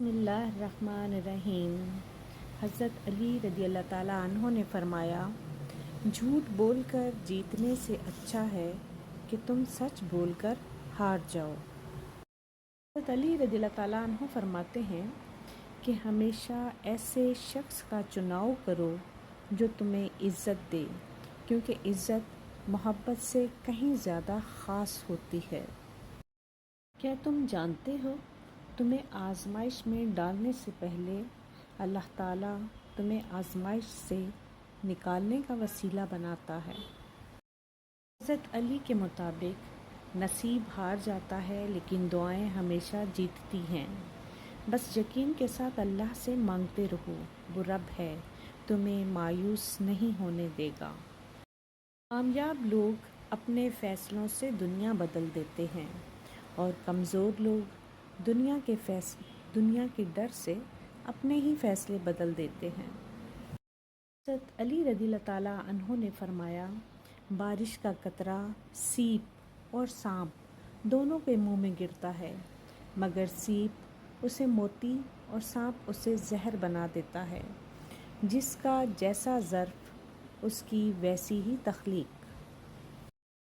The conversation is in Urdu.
بسم اللہ الرحمن الرحیم۔ حضرت علی رضی اللہ تعالیٰ عنہ نے فرمایا، جھوٹ بول کر جیتنے سے اچھا ہے کہ تم سچ بول کر ہار جاؤ۔ حضرت علی رضی اللہ تعالیٰ عنہ فرماتے ہیں کہ ہمیشہ ایسے شخص کا چناؤ کرو جو تمہیں عزت دے، کیونکہ عزت محبت سے کہیں زیادہ خاص ہوتی ہے۔ کیا تم جانتے ہو، تمہیں آزمائش میں ڈالنے سے پہلے اللہ تعالیٰ تمہیں آزمائش سے نکالنے کا وسیلہ بناتا ہے۔ حضرت علی کے مطابق نصیب ہار جاتا ہے لیکن دعائیں ہمیشہ جیتتی ہیں۔ بس یقین کے ساتھ اللہ سے مانگتے رہو، وہ رب ہے، تمہیں مایوس نہیں ہونے دے گا۔ کامیاب لوگ اپنے فیصلوں سے دنیا بدل دیتے ہیں اور کمزور لوگ دنیا کے ڈر سے اپنے ہی فیصلے بدل دیتے ہیں۔ حضرت علی رضی اللہ تعالیٰ عنہ نے فرمایا، بارش کا قطرہ سیپ اور سانپ دونوں کے منہ میں گرتا ہے، مگر سیپ اسے موتی اور سانپ اسے زہر بنا دیتا ہے۔ جس کا جیسا ظرف اس کی ویسی ہی تخلیق۔